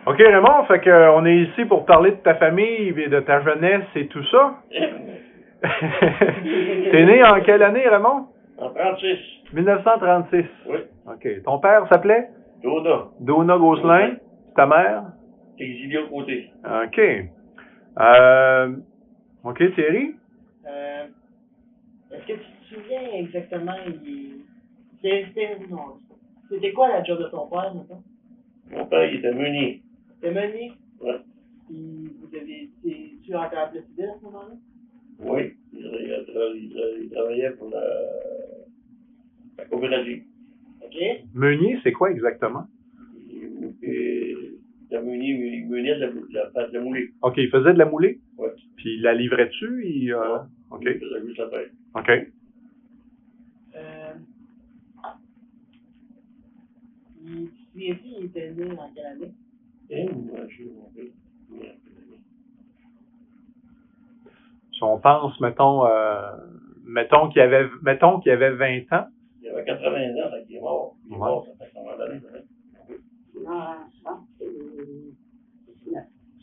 OK, Raymond, fait qu'on est ici pour parler de ta famille et de ta jeunesse et tout ça. T'es né en quelle année, Raymond? En 36. 1936. Oui. OK. Ton père s'appelait? Dona. Dona Gosselin. Ta mère? Exilia au côté. OK. OK, Thierry? Est-ce que tu te souviens exactement, c'était quoi la job de ton père, maintenant? Mon père, il était meunier. C'était meunier? Ouais. Puis tu encore appelé civil à ce moment-là? Oui. Il travaillait pour la coopérative. OK. Meunier, c'est quoi exactement? Il meunier de la moulée. OK, il faisait de la moulée? Oui. Puis il la livrait-tu? OK. Il faisait juste la pêche. OK. Il était né en quelle année? Moi, je suis mon père. Si on pense, mettons qu'il avait 20 ans. Il avait 80 ans, donc il est mort. Il est mort, ça fait combien d'années, peut-être? Ah,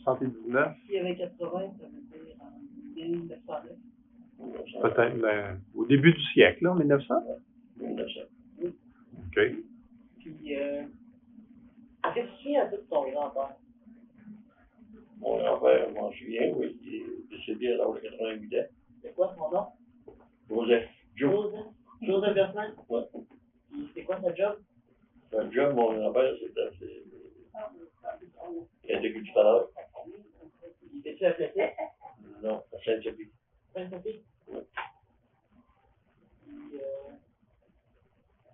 79. S'il y avait 80, ça veut dire en 1909. Peut-être au début du siècle, là, 1900? 1900. OK. Puis, est-ce que tu te souviens un peu de ton grand-père? Mon grand-père, je m'en souviens, oui, il est décédé à l'âge de 88 ans. C'est quoi son nom? Joseph. Joseph Bertrand? Ouais. Puis, c'est quoi sa job? Sa job, mon grand-père, c'était agriculteur. Il était-tu à Plessis? Non, à Saint-Sophie. Saint-Sophie? Oui. Puis,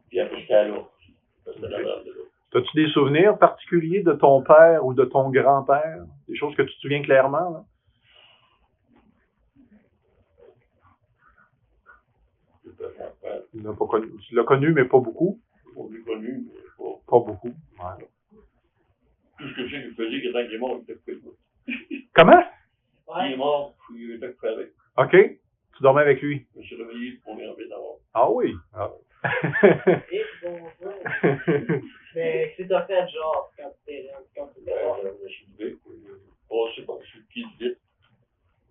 Puis après, c'était à l'eau. C'était la base de l'eau. As-tu des souvenirs particuliers de ton père ou de ton grand-père? Des choses que tu te souviens clairement, là? Tu l'as connu, mais pas beaucoup. Pas plus connu, mais Pas beaucoup. Ouais. tout ce que je sais qu'il faisait, que tant qu'il est mort, il était coupé. Comment? Il est mort, puis il était coupé avec. OK. Tu dormais avec lui? Je me suis réveillé pour mon grand-père d'abord. Ah oui. Ah. et bonjour. Mais c'est t'as fait genre quand tu t'es mort? Je me suis levé, passé par-dessus le pied de vite.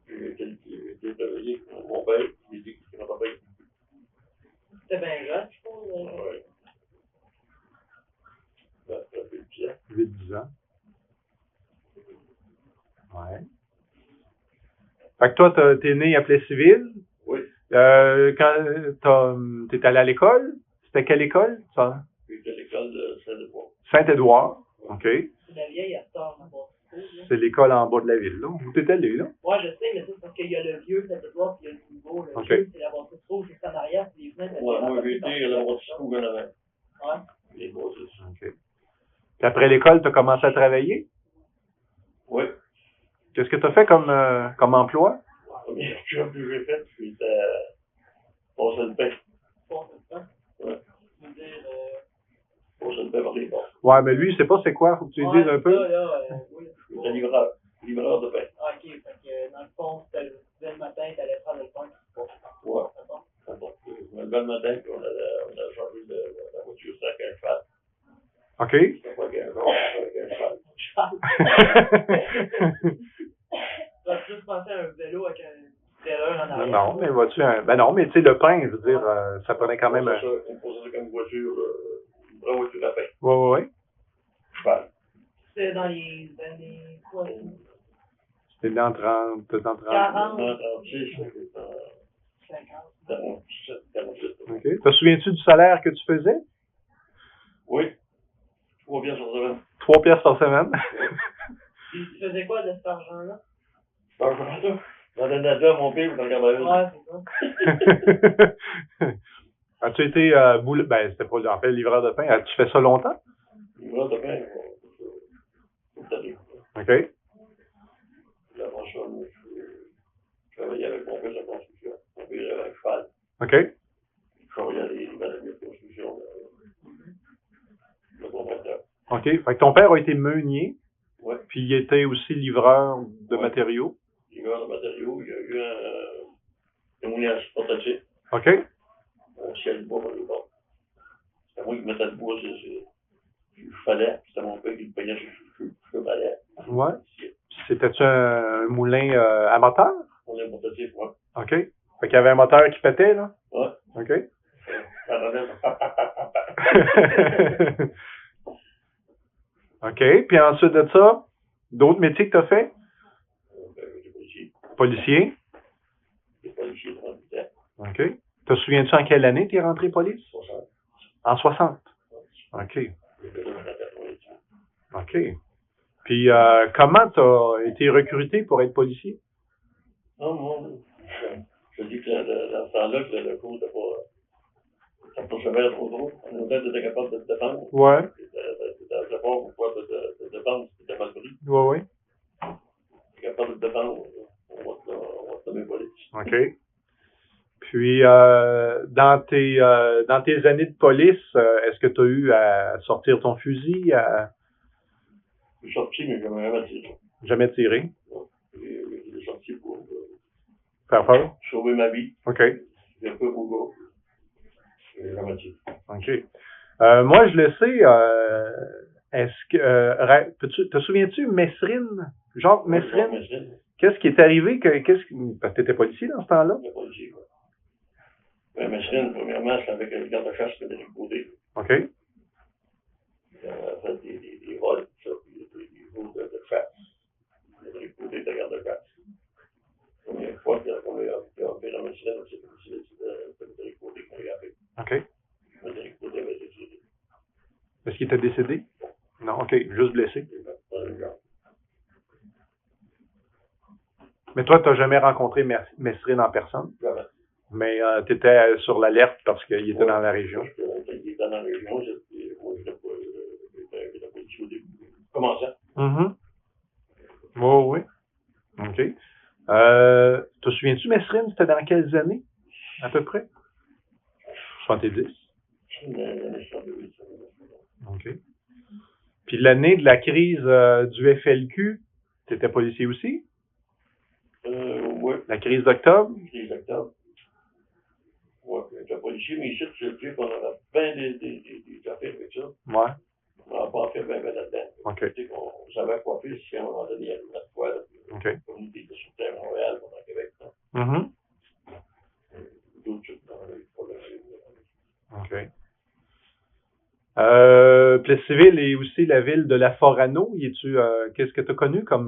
J'ai été réveillé. Mon père, il dit que mon papa. C'était bien jeune, je trouve. Ouais. Ça fait 10 ans. 8-10 ans. Ouais. Fait que toi, t'es né à Plessisville. Oui. Quand t'es allé à l'école, c'était quelle école, ça? J'étais à l'école de Saint-Édouard. Saint-Édouard. OK. C'est la vieille Astor en bas. C'est l'école en bas de la ville, là. Où t'étais allé, là? Ouais, je sais, mais c'est parce qu'il y a le vieux Saint-Édouard puis il y a le nouveau. Le OK. vieux, c'est la bâtisse rouge, c'est en arrière, puis les fenêtres. Ouais, moi, j'ai été à la bâtisse rouge en avant. Ouais. Les bâtisses. OK. Puis après l'école, t'as commencé à travailler? Oui. Qu'est-ce que t'as fait comme emploi? Le premier job que j'ai fait, c'était passer le pain. Passer le pain? Ouais. Je veux dire, passer le pain par les portes. Ouais, mais lui, il sait pas c'est quoi. Faut que tu lui dises un peu. Oui. J'étais livreur de pain. Ah, ok. Fait que dans le fond, tu le matin, tu allais prendre le pain. Ouais. Je me levais le matin, puis on a changé la voiture, c'était avec un cheval. OK. C'était pas avec un genre, c'était avec un cheval. Tu vas juste penser à un vélo avec un trailer en arrière. Non, mais vois-tu, ben non, mais tu sais, le pain, je veux dire, ça prenait quand même. On posait ça comme une voiture, une vraie voiture à pain. Ouais. Cheval. C'était dans les années quoi? C'était dans 30. 40. 36, 50. 47, 48. OK. Te souviens-tu du salaire que tu faisais? Oui. 3 pièces par semaine. 3 pièces par semaine. Puis tu faisais quoi de cet argent-là? J'en donnais à mon père, vous en regardez une. Ouais, c'est ça. As-tu été ben, c'était pas en fait livreur de pain. As-tu fait ça longtemps? Livreur de pain, toute l'année. OK. Avant ça, je travaillais avec mon père sur la construction. Mon père avait un cheval. OK. Je travaillais à des matériaux de construction. Le contracteur. OK. Fait que ton père a été meunier. Oui. Puis il était aussi livreur de matériaux. Livreur de matériaux, il y a eu un moulin portatif. OK. On ciel de bois par les bords. C'était moi qui mettais le bois, il fallait. C'était mon père qui le payait, je Ouais. C'était-tu un moulin à moteur? On est motocycle, ouais. OK. Fait qu'il y avait un moteur qui pétait, là? Ouais. OK. Ça rendait. OK. Puis ensuite de ça, d'autres métiers que tu as fait? J'ai policier. Policier. J'ai policier de 38 ans. OK. Te souviens-tu en quelle année tu es rentré police? 60. En 60. OK. J'ai fait le 88. OK. Puis comment tu as été recruté pour être policier? Non, non. Je dis que dans ce temps-là, que le cours n'était pas sévère trop gros. On était capable de se défendre. Ouais. C'était pas pourquoi de défendre, c'était mal pris. Ouais, ouais. T'es capable de te défendre, on va te donner police. OK. Puis, dans tes années de police, est-ce que tu as eu à sortir ton fusil, à Je suis sorti, mais je n'ai jamais tiré. jamais tirer? J'ai sorti pour Faire peur? sauver ma vie. OK. J'ai un peu au gars. Je n'ai jamais tiré. OK. Moi, je le sais, est-ce que, te souviens-tu, Messrine? Jacques Messrine? Qu'est-ce qui est arrivé? Parce que tu étais policier dans ce temps-là? Je policier, quoi. Ben, Messrine, premièrement, c'est avec le garde-chasse Frédéric Baudet. OK. Il a fait des vols, tout ça, puis des vols de chasse. Frédéric Baudet était garde-chasse. La première fois qu'il a fait la Messrine, c'est Frédéric Baudet qui l'a fait. OK. Frédéric Baudet avait été tué. Est-ce qu'il était décédé? Non, OK. Juste blessé. Mais toi, tu n'as jamais rencontré Messrine en personne? Jamais. Mais tu étais sur l'alerte parce qu'il était dans la région. Il était dans la région, moi, j'étais pas ici au début. Comment ça? Mm-hmm. Oui, oui. OK. Te souviens-tu, Messrine, c'était dans quelles années, à peu près? 70. OK. Puis l'année de la crise du FLQ, tu étais policier aussi? Oui. La crise d'octobre? Crise d'octobre. Oui, j'étais policier, mais ici, je sais qu'on avait bien des affaires avec ça. Ouais. On n'a pas fait bien là-dedans. OK. Tu sais qu'on savait quoi faire si à un moment donné, il y avait une autre fois, là, OK. la communauté de Souterre, Montréal, on est à Québec, là. Mm-hmm. D'autres choses, dans OK. Police civile et aussi la ville de La Forano, qu'est-ce que tu as connu comme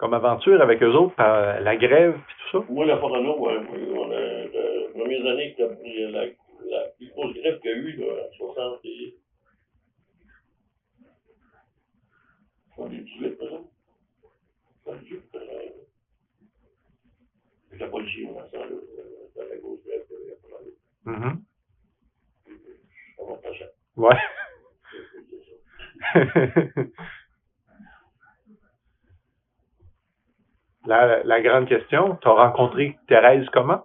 aventure avec eux autres, par la grève et tout ça? Moi, la Forano, on a, les premières années, la plus grosse grève qu'il y a eu, là, en 78, par exemple. 78, j'étais policier, dans ce temps-là, dans la grosse grève qu'il y a eu à Forano. Mm-hmm. Ça va pas cher. Ouais. La grande question, tu as rencontré Thérèse comment?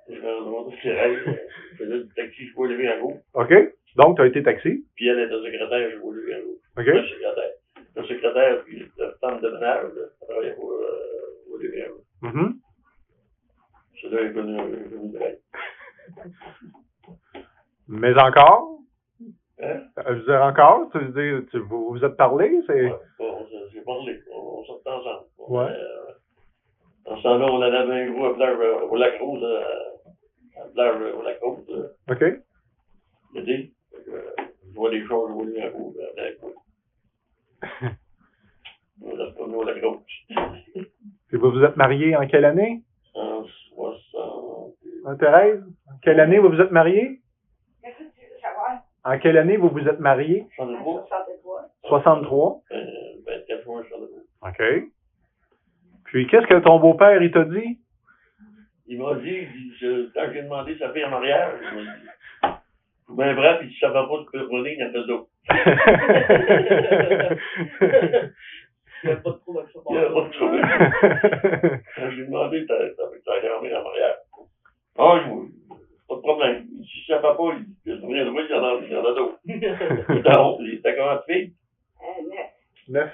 Je me demandais si je faisais du taxi, je pouvais lever un gros. OK. Donc, tu as été taxi. Puis elle était secrétaire, je pouvais lever un gros. OK. Le secrétaire. Le secrétaire, puis la femme de ménage, elle travaillait pour lever un gros. Mm-hmm. C'est là qu'il est venu de règle. Mais encore? Hein? Je veux dire encore? Tu veux dire, vous vous êtes parlé? C'est... Ouais, bon, j'ai parlé. On sortait ensemble. Ouais. Dans ce temps-là, on allait avec un gros à Blair au Lac Rose, à Blair au Lac Rose. OK. L'été. Je vois des choses, je vois des gros à Lac Rose. On reste pas venu au Lac Rose. Puis vous vous êtes mariés en quelle année? En 60. Thérèse? En quelle année vous vous êtes mariés? Qu'est-ce que tu veux savoir? En quelle année vous vous êtes mariés? 63. 63. 63? 24 juin, 63. OK. Puis qu'est-ce que ton beau-père, il t'a dit? Il m'a dit, quand j'ai demandé sa fille en mariage, il m'a dit, ben bref, il ne savait pas de perdonner, il y en a d'autres. Il n'y a pas de trouble avec ça. Il n'y a pas de trouble. Quand j'ai demandé ta grand-mère en mariage, ah, pas de problème. Si ça ne va pas, il y en a d'autres. Il était comment de fille? 9.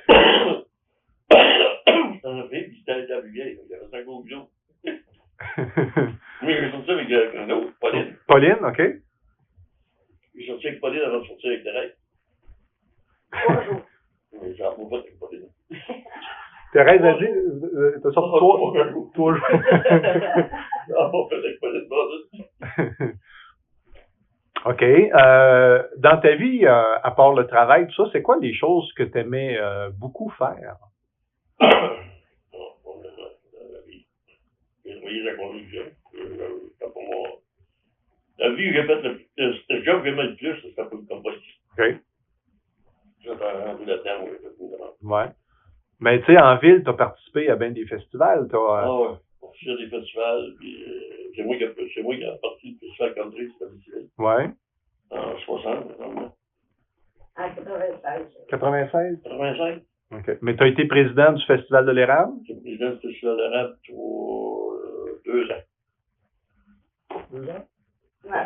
C'était un fille, puis c'était la plus vieille. Il y avait 5 gros bisous. Mais j'ai sorti avec un autre, Pauline. Pauline, OK. J'ai sorti avec Pauline avant de sortir avec Thérèse. 3 jours. Mais j'en peux pas avec Pauline. Thérèse a dit, t'as sorti trois jours. Non, on faisait pas de base. OK. Dans ta vie, à part le travail, tout ça, c'est quoi les choses que tu aimais beaucoup faire? Dans la vie. J'ai voyé la conduction. Pour moi, la vie où j'ai fait le job que j'aimais le plus, c'était pour le compost. OK. J'ai rendu là-dedans, oui. Ouais. Mais tu sais, en ville, tu as participé à bien des festivals. Ah ouais. Pour faire des festivals, puis c'est moi qui ai parti du festival country, c'était difficile. Ouais. En 60, normalement. En 96. 96? 85. OK. Mais tu as été président du Festival de l'érable? J'étais président du festival de rap pour 2 ans. 2 ans?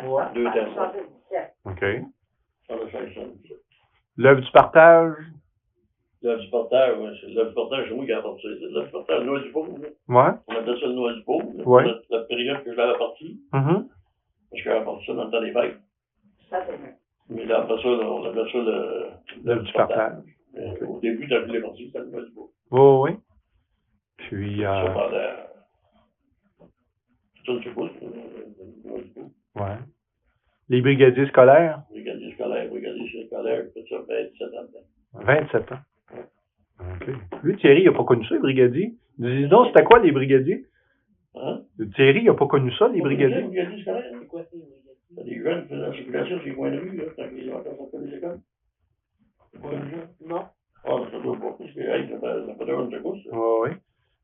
Ouais, 2 ans. 77. OK. 177. L'œuvre du partage? L'œuvre du porteur, oui. L'œuvre du porteur, c'est moi qui ai apporté ça. L'œuvre du porteur, le noix du pauvre. Ouais. On appelle ça le noix du pauvre. Ouais. La période que je l'avais partie. Mm-hmm. Parce que j'avais apporté ça dans le temps des fêtes. Ça, c'est bien. Mais là, après ça, on appelle ça L'œuvre du partage. Mais au début, quand je l'ai parti, c'était le noix du pauvre. Oh, oui. Puis, Ça pendant. Ça, je sais pas, le noix du pauvre. ouais. Les brigadiers scolaires? Brigadier scolaire, fait ça 27 ans. 27 ans. OK. Lui, Thierry, il n'a pas connu ça, les brigadiers. Dis donc, c'était quoi, les brigadiers? Hein? Thierry, il n'a pas connu ça, les brigadiers? Les brigadiers scolaires, C'est quoi, c'est brigadiers? c'est des jeunes qui faisaient la circulation sur les coins de rue, là, quand ils ont encore sorti des écoles. C'est pas une jeune? Non. Ah, mais ça doit pas, parce que, hey, ça fait de de course, ça. Oui, oui.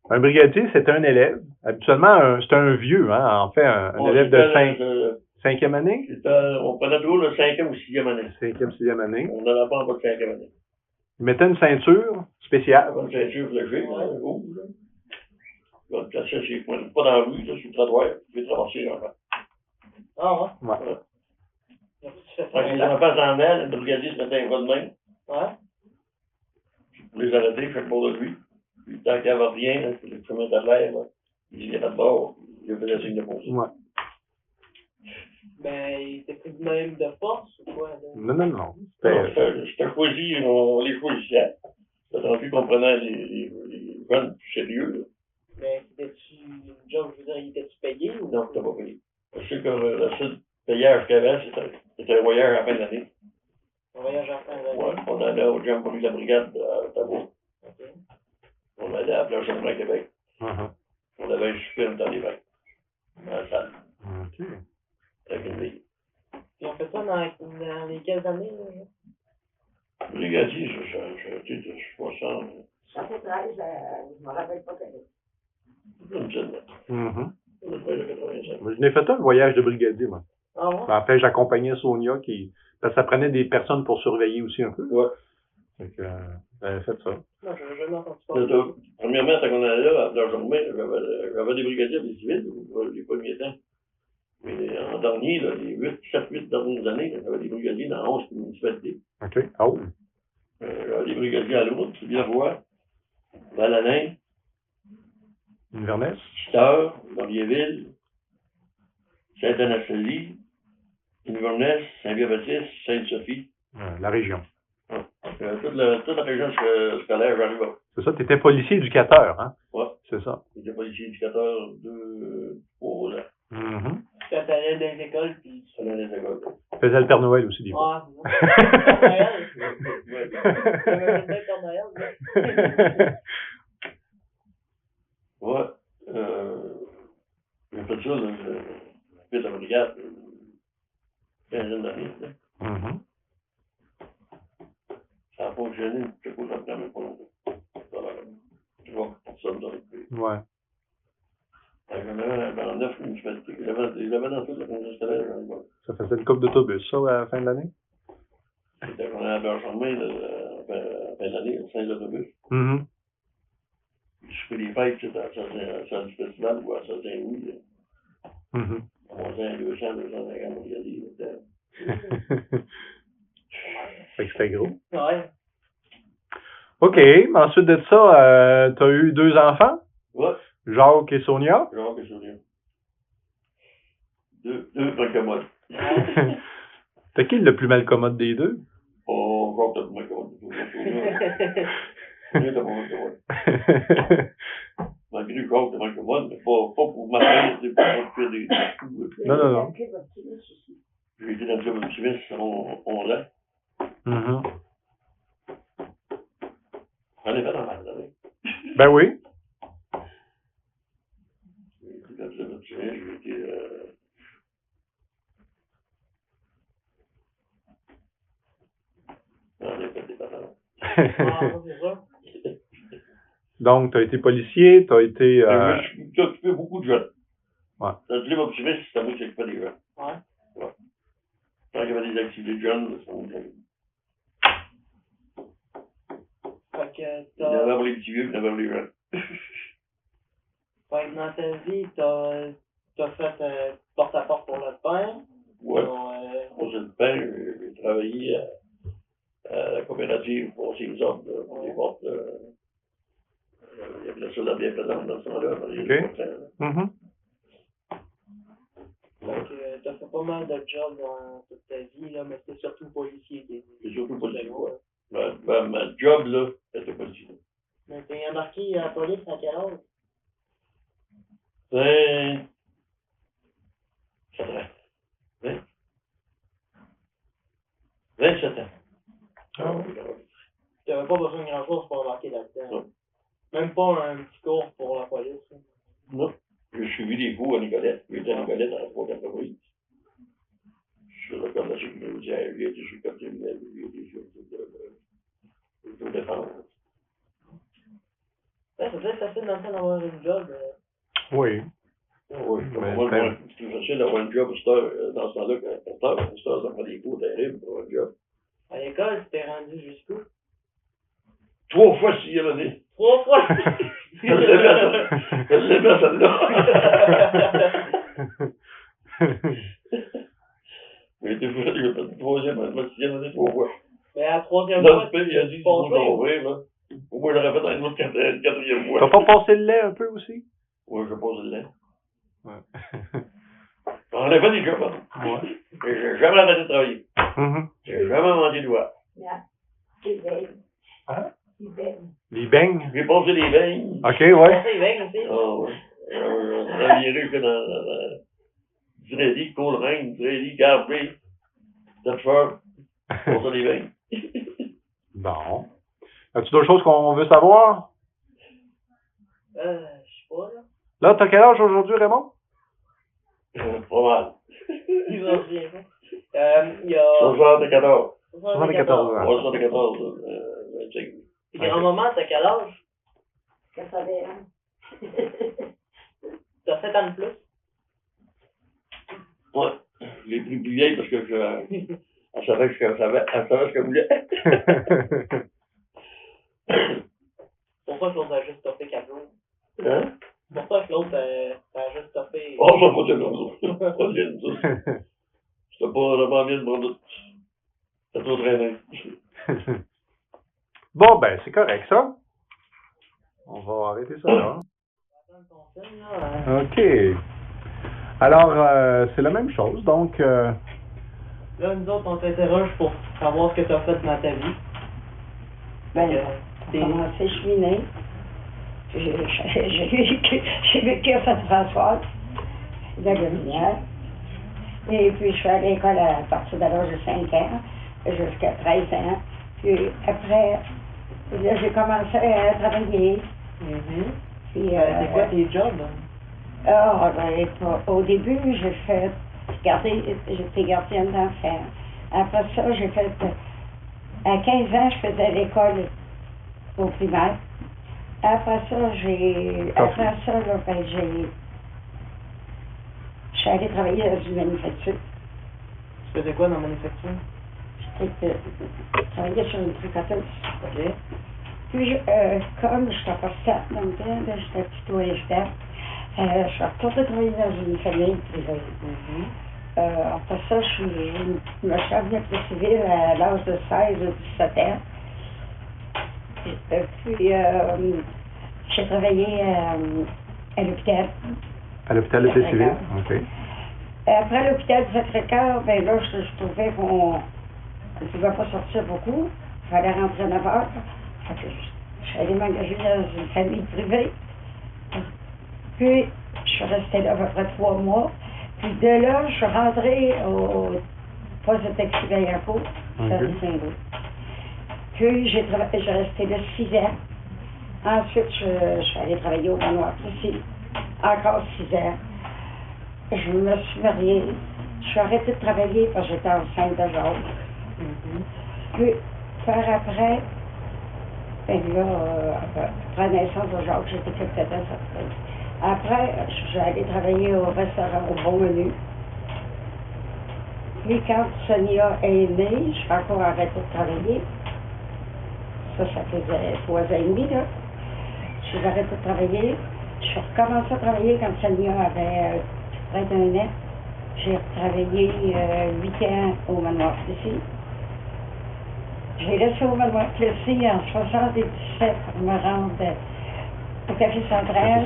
Un brigadier, c'est un élève. Habituellement, c'est un vieux, hein. En fait, un élève de 5e année? On prenait toujours le 5e ou 6e année. 5e, 6e année. On n'en a pas en bas de 5e année. Il mettait une ceinture spéciale. Comme ceinture fléchée, là, rouge, là. Là, le placé, c'est pas dans la rue, là, sur le trottoir, tu peux traverser, genre. Ah, ouais. Ouais. Voilà. Tu fais Quand les enfants s'en allaient, le brigadier se mettait un bras de main. Ouais. Pour les arrêter, je fais le bord de lui. Puis tant qu'il n'y avait rien, là, le chemin de l'air, là, il était de bord, il faisait signe de poser. Ouais. Ben, il était pris de même de force ou quoi? Là? Non. C'était choisi, on les choisissait. D'autant plus qu'on prenait les jeunes plus sérieux, là. Mais c'était-tu une job, je veux dire, il était-tu payé ou Non, c'était pas payé. Je sais que le seul payage qu'il y avait, c'était un voyage à la fin de l'année. Un voyage en fin d'année? Ouais, on allait au Jamboree de la Brigade à Ottawa. OK. On allait à Blanchardin à Québec. Uh-huh. On avait un super dans les vagues. Dans la salle. OK. Avec une fille. Puis on fait ça dans les quelles années, là? Brigadier, je suis 60. Ça fait 13, je me rappelle pas quel. Une dizaine. Mm-hmm. On a fait le 85. Moi, je n'ai fait un voyage de brigadier, moi. Ah, ouais? En fait, j'accompagnais Sonia parce que ça prenait des personnes pour surveiller aussi un peu. Ouais. Donc, j'avais fait ça. Non, je n'ai jamais entendu parler. Premièrement, quand on allait là, à Blanchardin, j'avais des brigadiers des civils, les premiers temps. Mais en dernier, là, les 7-8 dernières années, j'avais des brigadiers dans 11 municipalités. OK. Oh. J'avais des brigadiers à Lourdes, Villeroy, Val-Alain, Inverness? Chitteur, Laurierville, Sainte-Anastasie, Inverness, Saint-Pierre-Baptiste, Sainte-Sophie. La région. Toute la région scolaire, j'arrive là. C'est ça, tu étais policier éducateur, hein? Ouais. C'est ça. J'étais policier éducateur 3 ans. Mm-hmm. Quand t'allais dans les écoles, puis Ça allait les écoles. Tu faisais le Père Noël aussi, des fois. Ah, Père Noël. Ouais. J'avais fait Père Noël, Ouais. J'ai fait ça, là, j'ai fait la brigade, une quinzaine d'années, là. Mm-hmm. Ça a fonctionné, je sais pas, ça me permet pas longtemps. Tu vois, personne dans le pays. Ouais. J'en avais dans 9 municipalités. Il y avait dans toute la région scolaire, j'en ai pas. Ça faisait une coupe d'autobus, ça, à la fin de l'année? J'étais j'en allais à Blanchardin, à la fin de l'année, au sein de l'autobus. Mm-hmm. Je fais des fêtes, c'était à la salle du festival ou à Saint-Louis, là. Mm-hmm. On faisait 250 brigadiers, là. Fait que c'était gros. Ouais. OK. Ensuite de ça, tu as eu 2 enfants? Ouais. Jacques et Sonia? Genre que je souviens. Deux pas commodes. C'était qui le plus mal commode des deux? Oh, encore peut-être moins commode. Lui, t'as pas mal commode. Malgré le corps, c'est que moi, mais pas pour m'appeler, c'est pour faire des coups. Non, non, non. J'ai été dans le club optimiste 11 ans. J'en ai fait dans ma vie. Ben oui. J'ai été dans le club optimiste, j'ai été... J'en ai fait des batailles. C'est ça. Donc, tu as été policier, tu as été... Je me suis occupé beaucoup de jeunes. Ouais. Dans le club optimiste, c'est à moi qui s'occupais des jeunes. Ouais. Ouais. Quand il y avait des activités de jeunes, c'est mon club. Fait que Il y en avait pour les petits vieux, il y en avait pour les jeunes. fait que dans ta vie, t'as fait porte-à-porte pour le pain. Ouais. Pour, Pour le pain, j'ai travaillé à la coopérative pour ces hommes, pour les portes. Il y avait la soldat bien présente dans ce temps-là. OK. Fait que t'as fait pas mal de jobs dans toute ta vie, là, mais c'est surtout policier qui est. C'est surtout policier, ouais. Ma job, là, c'était policier. Mais t'es embarqué à la police à quel âge? 27 ans. Ah oui. T'avais pas besoin de grand-chose pour embarquer là-dedans. Non. Même pas un petit cours pour la police. Hein. Non. J'ai suivi des cours à Nicolette. J'étais à Nicolette dans la troisième fabrique. Sur le code de la sécurité routière, j'ai été sur le code criminel, j'ai été sur le défense. Ouais, c'est peut-être facile dans le temps d'avoir un job. Oui. Oui, moi, c'est plus facile d'avoir un job dans ce temps-là qu'un pasteur, ça prend des cours terribles pour avoir un job. À l'école, tu t'es rendu jusqu'où? 3 fois 6 l'année. 3 fois! Je l'ai mis celle-là. J'ai été foutu, j'ai fait 3e, ma 6e année 3 fois. Mais à la 3e Là, fois, le pays a dit qu'il faut ouvrir, là. Au moins, j'aurais fait dans une autre 4e fois. T'as pas passé le lait un peu aussi? Oui, je passe le lait. Ouais. On a fait des jobs, hein. Ouais. J'ai jamais arrêté de travailler. J'ai jamais mangé de doigts. Les beignes. Hein? Les beignes. Les beignes? J'ai passé les beignes. OK, ouais. c'est bien aussi. Ah ouais. On a viré que dans Durélie, Coleraine, Durélie, Garbé, Tetford. Passé les beignes. Bon. As-tu d'autres choses qu'on veut savoir? Je sais pas, là. Là, t'as quel âge aujourd'hui, Raymond? Pas mal. Il m'en revient pas. Il y a... 74. 74 ans. 74, 25. Puis grand-maman, t'as quel âge? 81. T'as 7 ans de plus? Ouais. Je l'ai pris plus vieille parce que elle savait ce qu'elle voulait. Pourquoi que l'autre a juste topé 4 jours? Hein? Pourquoi que l'autre a juste topé? Oh, ça pas de l'autre. Pas bien, ça. C'était pas vraiment bien de prendre tout. C'était trop traîné. Bon, ben, c'est correct, ça. On va arrêter ça là. OK. Alors, c'est la même chose. Donc, là, nous autres, on t'interroge pour savoir ce que tu as fait dans ta vie. Ben, j'ai commencé, je suis née. J'ai vécu à Saint-François, de la Lumière. Et puis, je suis allée à l'école à partir de l'âge de 5 ans, jusqu'à 13 ans. Puis après, là, j'ai commencé à travailler. Puis, c'est quoi tes jobs? Au début, j'étais gardienne d'enfants. Après ça, j'ai fait, à 15 ans, je faisais l'école au primaire. Après ça, je suis allée travailler dans une manufacture. Tu faisais quoi dans la manufacture? Je travaillais sur une tricoteuse. OK. Puis, comme je suis pas stable dans le temps, j'étais plutôt stable, je suis retournée travailler dans une famille privée. Après ça, je me suis revenue pour civil à l'âge de 16 ou 17 ans. Puis, j'ai travaillé à l'hôpital. À l'hôpital de civil? OK. Après l'hôpital du Sacré-Cœur, ben là, je trouvais qu'on ne pouvait pas sortir beaucoup. Il fallait rentrer à 9 heures. Je suis suis allée m'engager dans une famille privée. Puis, je suis restée là à peu près 3 mois. Puis de là, je suis rentrée au poste de taxi Vaillancourt, service Saint-Louis. Puis, j'ai resté là 6 ans. Ensuite, je suis allée travailler au manoir ici. Encore 6 ans. Je me suis mariée. Je suis arrêtée de travailler parce que j'étais enceinte de Jacques. Puis, par après, ben là, après la naissance de Jacques, j'étais quelques temps sortie. Après, je suis allée travailler au restaurant au Bon Menu. Puis, quand Sonia est née, je suis encore arrêtée de travailler. Ça faisait 3 ans et demi, là. Je suis arrêtée de travailler. Je suis recommencée à travailler quand Sonia avait près d'1 an. J'ai travaillé 8 ans au manoir Plessis. J'ai laissé au manoir Plessis en 77 pour me rendre au Café Central,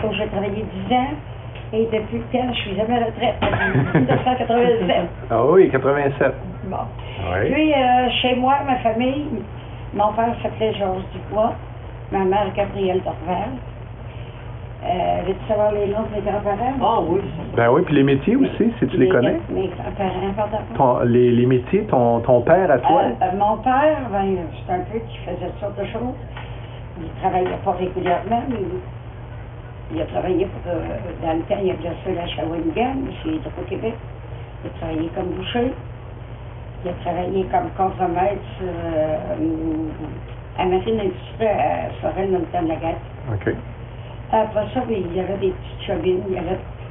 où j'ai travaillé 10 ans. Et depuis quand je suis à ma retraite, en 1987. Ah oui, 87. Bon. Oui. Puis, chez moi, ma famille, mon père s'appelait Georges Dubois, ma mère Gabrielle Dorval. Veux-tu savoir les noms de mes grands-parents? Ah oui. Ben oui, puis les métiers aussi, si tu les connais. Mes grands-parents, pardon. Les métiers, ton père à toi? Mon père, ben, c'est un peu qui faisait toutes sortes de choses. Il ne travaillait pas régulièrement, mais il a travaillé pour, dans le temps, il a exercé la Shawinigan, c'est Hydro-Québec. Il a travaillé comme boucher. Il a travaillé comme contremaître à Marine Industrie à Sorel dans le temps de la guerre. OK. Après ça, il y avait des petites chobines.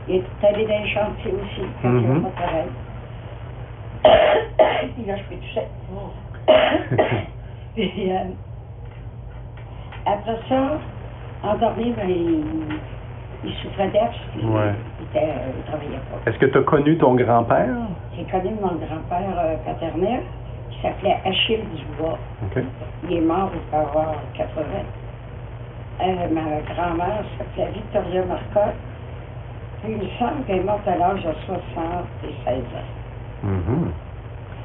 Il est allé dans les chantiers aussi, quand il n'avait pas de travail. Puis là, je peux toucher. Puis, après ça, endormi, ben, il souffrait d'abs, puis il travaillait pas. Est-ce que tu as connu ton grand-père? J'ai connu mon grand-père paternel, qui s'appelait Achille Dubois. OK. Il est mort, il peut avoir 80. Ma grand-mère s'appelait Victoria Marcotte. Puis il me semble qu'elle est morte à l'âge de 76 ans.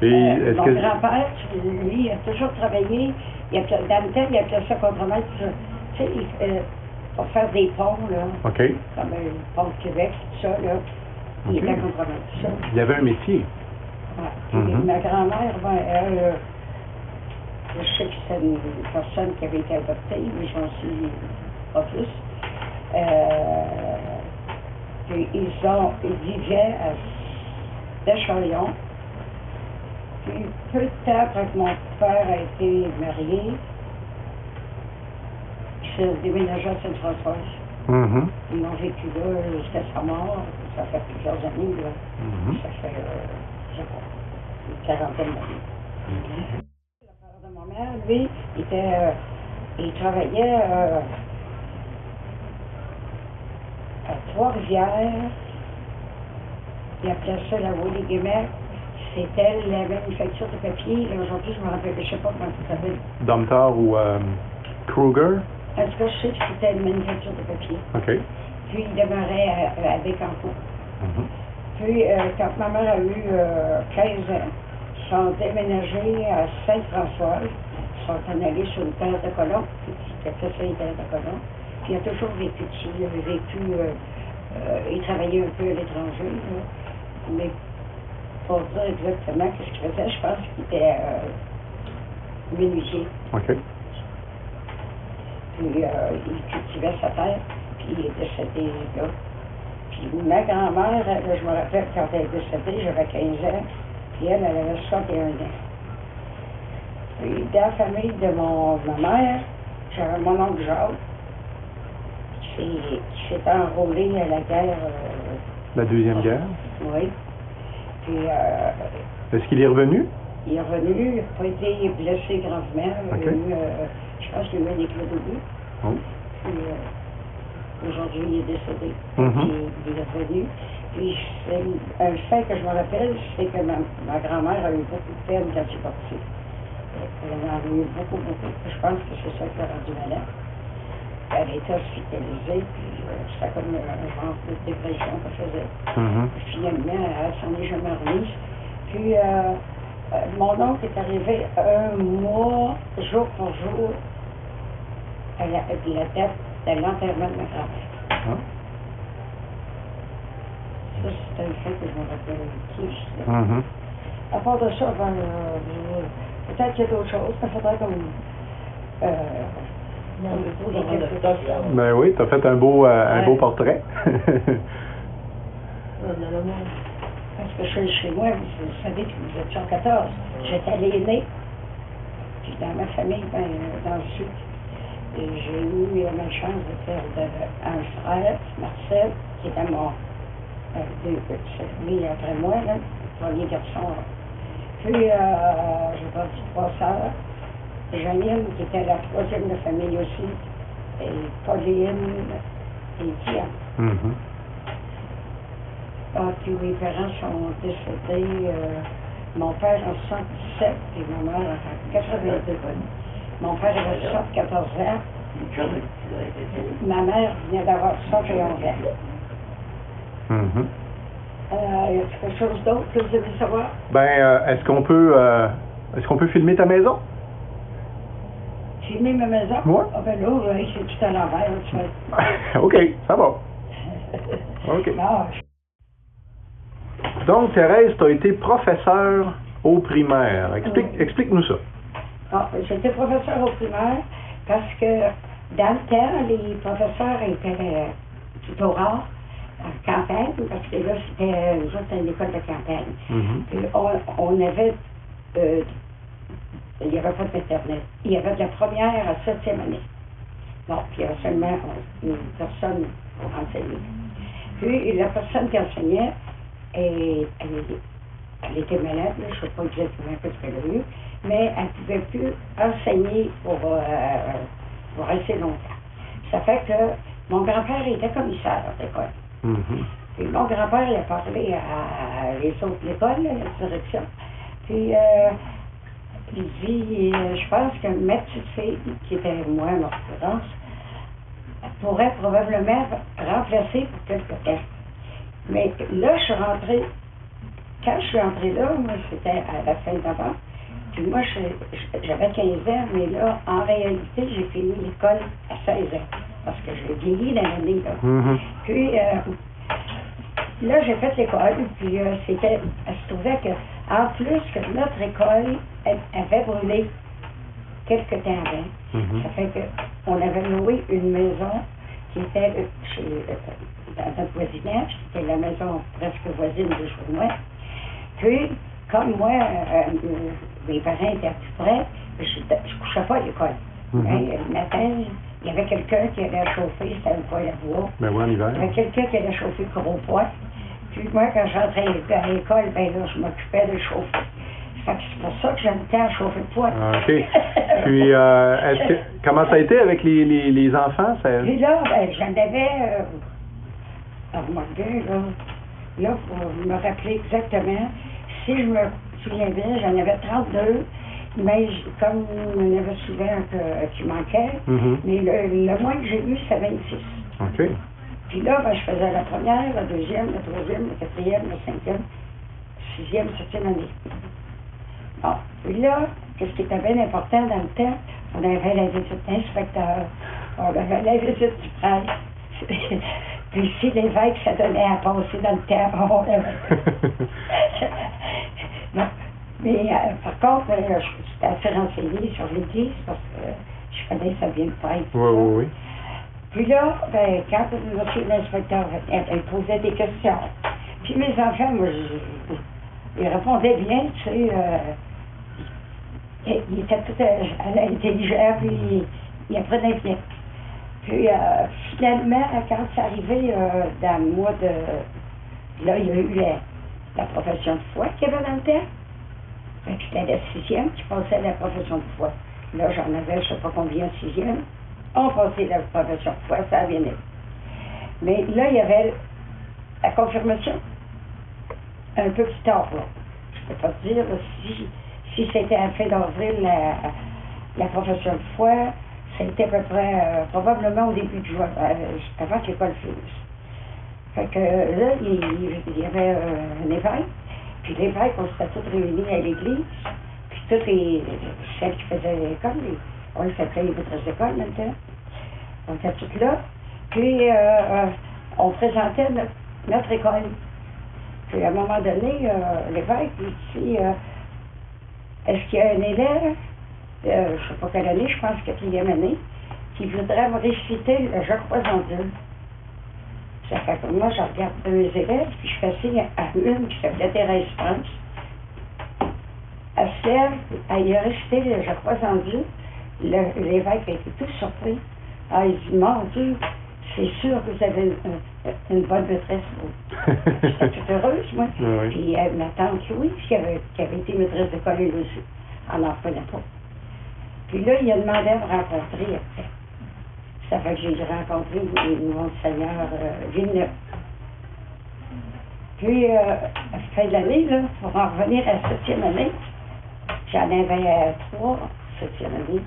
Et mon grand-père, lui, il a toujours travaillé. Dans le temps, il appelait ça contremaître, tu sais, pour faire des ponts, là. OK. Comme le pont de Québec, tout ça, là. Il était contremaître, tout ça. Il y avait un métier. Ouais. Ma grand-mère, ben, elle, je sais que c'était une personne qui avait été adoptée, mais je m'en suis pas plus. Puis ils vivaient à Deschamps. Puis peu de temps après que mon père a été marié, il s'est déménagé à Sainte-Françoise. Ils ont vécu là jusqu'à sa mort. Ça fait plusieurs années, là. Ça fait, je sais pas, une quarantaine d'années. De ma mère, lui, il travaillait à Trois-Rivières. Il appelait ça la voie des Guillemets. C'était la manufacture de papier. Aujourd'hui, je me rappelle, je sais pas comment ça s'appelle. Domtar ou Kruger? En tout cas, je sais que c'était une manufacture de papier. OK. Puis, il demeurait à Bécancourt. Puis, quand ma mère a eu 15 ans, ils sont déménagés à Sainte-Françoise. Ils sont en allés sur une terre de colons. C'était ça, une terre de colons. Puis, il a toujours vécu dessus. Il avait vécu, il travaillait un peu à l'étranger, mais pour dire exactement ce qu'il faisait, je pense qu'il était menuisier. OK. Puis, il cultivait sa terre, puis il est décédé là. Puis, ma grand-mère, je me rappelle, quand elle est décédée, j'avais 15 ans, puis elle avait 61 ans. Puis, dans la famille de ma mère, j'avais mon oncle Jacques, qui s'est enrôlé à la guerre. La Deuxième Guerre? Oui. Puis, est-ce qu'il est revenu? Il est revenu, il n'a pas été blessé gravement. Il a eu, je pense qu'il a eu des clés d'obus. Puis, aujourd'hui, il est décédé. Il est revenu. Puis, un fait que je me rappelle, c'est que ma grand-mère a eu beaucoup de peine quand il est parti. Elle en a eu beaucoup. Je pense que c'est ça qui l'a rendu malade. Elle a été hospitalisée, puis c'était comme un genre de dépression qu'elle faisait. Finalement, elle s'en est jamais remise. Puis, mon oncle est arrivé un mois, jour pour jour, à la date de l'enterrement de ma grand-mère. Ah. Ça, c'est un fait que je me rappelle tout juste. Mhm. À part de ça, ben, peut-être qu'il y a d'autres choses. Ça faudrait comme Ben oui, t'as fait un beau portrait. Parce que chez moi, vous savez que vous êtes en 14. J'étais l'aîné. Puis dans ma famille, ben, dans le sud, j'ai eu la chance de faire un frère, Marcel, qui était mon lui après moi, là, le premier garçon. Puis j'ai pas dit 3 sœurs. Janine, qui était la 3e de famille aussi, et Pauline, et Diane. Mhm. Ah, puis mes parents sont décédés, mon père en 77 et ma mère en 82. Mon père avait 74 ans, ma mère venait d'avoir 71 ans. Mhm. Y a-t-il quelque chose d'autre que vous devez savoir? Ben, est-ce qu'on peut filmer ta maison? Filmer ma maison? Ouais. Ah ben là, c'est tout à l'envers, tu vois. OK, ça va. OK. Non, Donc, Thérèse, tu as été professeure au primaire. Explique-nous ça. ah, j'étais professeur au primaire parce que dans le temps, les professeurs étaient plutôt rares en campagne, parce que là, c'était une école de campagne. Mhm. Puis on avait, il n'y avait pas de maternelle. Il y avait de la première à 7e année. Non, puis il y avait seulement une personne pour enseigner. Puis la personne qui enseignait, elle était malade, là, je ne sais pas exactement ce qu'elle a eu, mais elle ne pouvait plus enseigner pour assez longtemps. Ça fait que mon grand-père était commissaire d'école. Mhm. Puis mon grand-père, il a parlé à les autres écoles, la direction. Puis il dit, je pense que ma petite fille, qui était moi en l'occurrence, pourrait probablement remplacer pour quelque temps. Mais là, je suis rentrée. Quand je suis entrée là, moi, c'était à la fin novembre. Puis moi, j'avais 15 ans, mais là, en réalité, j'ai fini l'école à 16 ans. Parce que j'ai vieilli dans l'année, là. Mhm. Puis, là, j'ai fait l'école, puis elle se trouvait que, en plus que notre école avait brûlé quelque temps avant. Mhm. Ça fait qu'on avait loué une maison qui était dans notre voisinage, qui était la maison presque voisine de chez moi. Puis, comme moi, mes parents étaient tout près, je ne couchais pas à l'école. Mhm. Hein, le matin, il y avait quelqu'un qui allait chauffer, c'était un poêle à bois. Ben oui, en hiver. Il y avait quelqu'un qui allait chauffer le gros poêle. Puis moi, quand je rentrais à l'école, ben là, je m'occupais de le chauffer. Fait que c'est pour ça que j'aime tant chauffer le poêle. OK. Puis, comment ça a été avec les enfants? Puis là, ben, j'en avais, là, pour me rappeler exactement, si je me souviens bien, j'en avais 32, mais comme il y en avait souvent qui manquaient, Mhm. mais le moins que j'ai eu, c'est 26. OK. Puis là, ben, je faisais la première, la deuxième, la troisième, la quatrième, la cinquième, 6e, 7e année. Bon, puis là, qu'est-ce qui était bien important dans le temps, on avait la visite d'inspecteur, on avait la visite du prêtre. Puis si l'évêque se donnait à passer dans le temps, on avait... Non. Mais par contre, j'étais assez renseignée sur l'Église parce que je connais ça bien le prêtre. Oui, oui, oui. Puis là, ben, quand monsieur l'inspecteur elle posait des questions, puis mes enfants, moi, ils répondaient bien, tu sais, ils étaient tout intelligents, puis ils apprenaient bien. Puis finalement, quand c'est arrivé dans le mois de... Là, il y a eu la profession de foi qu'il y avait dans le temps. Fait que c'était la 6e qui passait la profession de foi. Là, j'en avais, je ne sais pas combien, 6e. On passait la profession de foi, ça venait. Mais là, il y avait la confirmation. Un peu plus tard, là. Je ne peux pas te dire si c'était à la fin d'avril la profession de foi, c'était à peu près, probablement au début de juin, avant que l'école finisse. Fait que là, il y avait un évêque, puis l'évêque, on s'était tous réunis à l'église, puis toutes celles qui faisaient l'école, on les appelait les maîtresses d'école maintenant. On était toutes là. Puis, on présentait notre école. Puis, à un moment donné, l'évêque, il dit, est-ce qu'il y a un élève, je ne sais pas quelle année, je pense 4e année, qui voudrait me réciter le Je crois en Dieu. Ça fait que moi, je regarde 2 élèves, puis je fais signe à une qui s'appelait Thérèse France. Elle se lève, elle y a récité le Je crois en Dieu. L'évêque a été tout surpris. Ah, il dit, mon Dieu, c'est sûr que vous avez une bonne maîtresse. J'étais toute heureuse, moi. Oui. Puis ma tante Louise, qui avait été maîtresse d'école, elle aussi, elle n'en revenait pas. Puis là, il a demandé à me rencontrer après. Ça fait que j'ai rencontré Monseigneur Villeneuve. Puis, à la fin de l'année, là, pour en revenir à la 7e année, j'en avais 3, 7e année.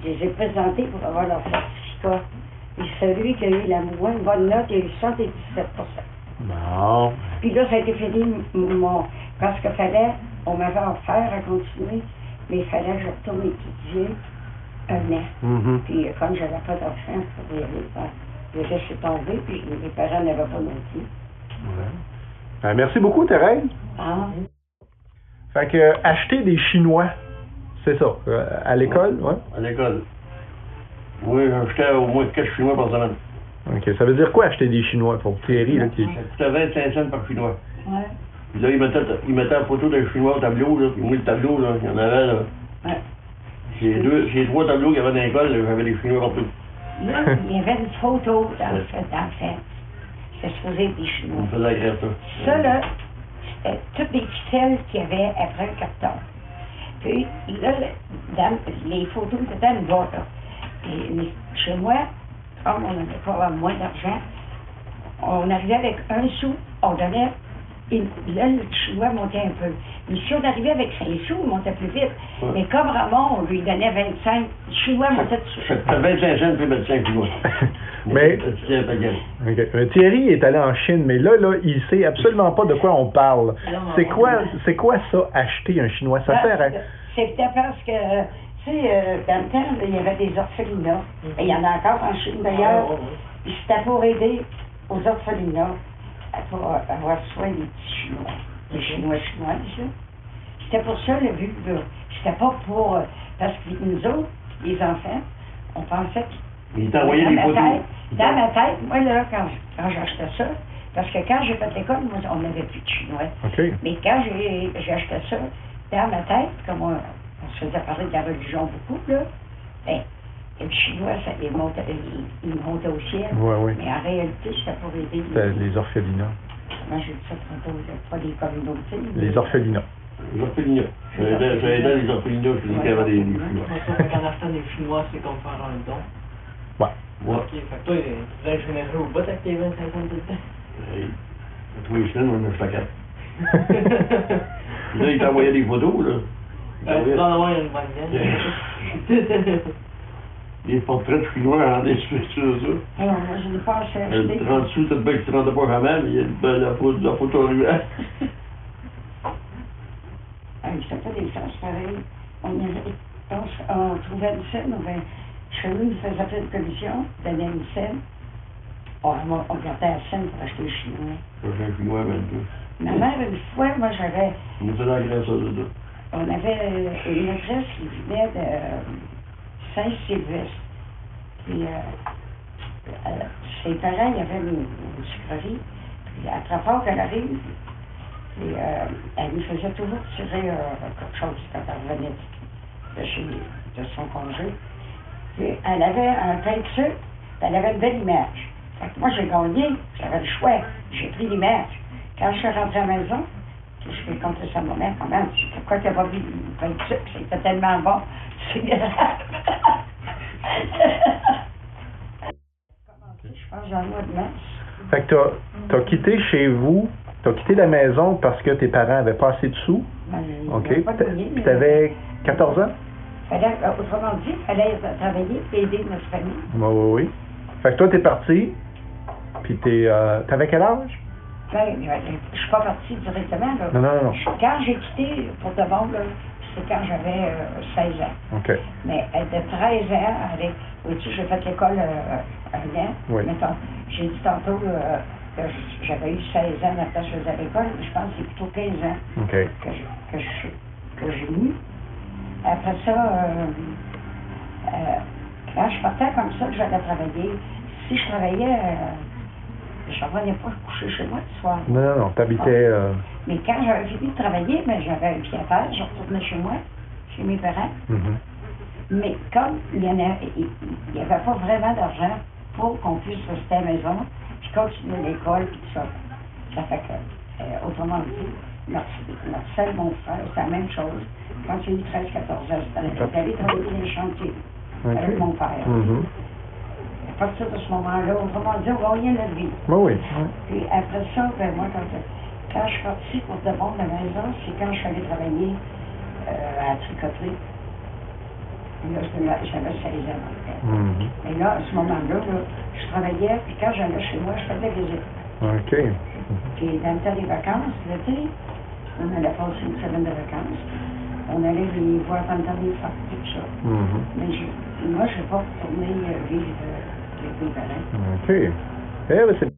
Je les ai présentés pour avoir leur certificat. Et celui qui a eu la moins bonne note, il a eu 117%. Bon. Puis là, ça a été fini, parce qu'il fallait, on m'avait offert à continuer, mais il fallait que je retourne étudier un an. Puis comme je n'avais pas d'argent pour y aller, j'ai laissé tomber, puis mes parents n'avaient pas non plus. Ouais. Merci beaucoup, Thérèse. Ah. Fait que acheter des Chinois, c'est ça, à l'école, ouais? À l'école. Oui, j'achetais au moins 4 Chinois par semaine. OK. Ça veut dire quoi acheter des Chinois pour Thierry, là, qui... Ça coûtait 25 cents par Chinois. Ouais. Puis là, il mettait la photo d'un Chinois au tableau, là. Puis moi, le tableau, là, il y en avait, là. Ouais. J'ai 3 tableaux qu'il y avait dans l'école, j'avais des Chinois partout. Là, il y avait une photo dans le fait. C'était supposé être des Chinois. On me faisait écrire ça. Ça, là, c'était toutes les ficelles qu'il y avait après un carton. Puis là, dans les photos étaient dans une boîte, là. Et chez moi, comme on n'avait pas moins d'argent, on arrivait avec 1 sou, on donnait, et là, le chinois montait un peu. Mais si on arrivait avec 5 sous, on montait plus vite. Ouais. Mais comme Ramon, on lui donnait 25, le chinois montait dessus. Ça coûtait 25 cents puis 25 Chinois. Mais... Tiens, ta gueule. OK. Mais Thierry est allé en Chine, mais là, il sait absolument pas de quoi on parle. C'est quoi ça, acheter un Chinois? Ça sert à... C'était parce que, tu sais, dans le temps, il y avait des orphelinats. Et il y en a encore en Chine d'ailleurs. Puis c'était pour aider aux orphelinats à avoir soin des petits Chinois. Les Chinois, ça. C'était pour ça le but, là. C'était pas pour... parce que nous autres, les enfants, on pensait que... Il t'envoyait des photos. Dans ma tête, moi, là, quand j'achetais ça, parce que quand j'ai fait l'école, moi, on n'avait plus de Chinois. OK. Mais quand j'ai acheté ça, dans ma tête, comme on se faisait parler de la religion beaucoup, là, ben, le Chinois, ça, il montait au ciel. Oui. Mais en réalité, c'était pour aider Les orphelinats. moi, j'ai dit ça tantôt, pas des communautés. Les orphelinats. Les orphelinats. J'aidais les orphelinats, je disais qu'il y avait des Chinois. Quand on achète des Chinois, c'est comme faire un don. Ouais. Ok, fait que toi, tu es généreux au bout avec tes 25 cents tout le temps. Hey, tous les semaines, on en achetait 4. Là, il t'envoyait des photos, là. Tu dois en avoir une bonne gamme. Des portraits de Chinois en dessus sur ça. Alors, moi, je n'ai pas acheté. 30 sous, peut-être bien que tu ne rendais pas quand même, mais il y a la photo en ruelle. C'était pas des sens pareils. On trouvait une scène, chez nous, il faisait plein de commissions, donnait une scène. On regardait la scène pour acheter le Chinois. J'ai un Chinois, ben tout. Ma mère, une fois, moi, j'avais... On était dans la graisse, ça, là. On avait une maîtresse qui venait de Saint-Sylvestre. Puis, ses parents, il y avait une sucrerie. Puis, à très fort qu'elle arrive, puis, elle lui faisait toujours tirer quelque chose quand elle revenait de son congé. Puis, elle avait un pain de sucre, puis elle avait une belle image. Fait que moi, j'ai gagné, j'avais le choix. J'ai pris l'image. Quand je suis rentrée à la maison, je vais compter ça à ma mère. Maman, pourquoi tu n'as pas vu le pain de sucre? C'était tellement bon. C'est grave. Je pense dans le mois de mars. Fait que t'as quitté chez vous, t'as quitté la maison parce que tes parents avaient pas assez de sous. OK. Puis t'avais 14 ans? Autrement dit, il fallait travailler et aider notre famille. Oui. Fait que toi, t'es parti, puis t'avais quel âge? Ben, je suis pas partie directement. Là. Non. Quand j'ai quitté pour de bon, c'est quand j'avais 16 ans. OK. Mais de 13 ans, Oui, j'ai fait l'école rien. Oui. Mettons, j'ai dit tantôt que j'avais eu 16 ans après que je faisais l'école, mais je pense que c'est plutôt 15 ans OK. que j'ai eu. Après ça, quand je partais comme ça, que j'allais travailler, si je travaillais, je ne revenais pas coucher chez moi le soir. Non, t'habitais... Mais quand j'avais fini de travailler, ben, j'avais un pied à terre, je retournais chez moi, chez mes parents. Mais comme il n'y avait pas vraiment d'argent pour qu'on puisse rester à la maison, puis continuer l'école, puis tout ça. Ça fait que, autrement dit, notre seul mon frère, c'est la même chose. Quand j'ai eu 13-14 ans, c'était allé travailler dans les chantiers avec mon père. À partir de ce moment-là, autrement dit, on gagnait notre vie. Oui. Puis après ça, ben moi, quand je suis partie pour de bon de la maison, c'est quand je suis allée travailler à la tricoterie. Là, j'avais 16 ans. Et là, à ce moment-là, je travaillais, puis quand j'allais chez moi, je faisais des visites. OK. Puis dans le temps des vacances, l'été, on allait passer une semaine de vacances. On allait les voir pendant le temps des fêtes, tout ça. Mais moi, je ne vais pas retourner vivre avec mes parents. OK. Eh, ben, c'est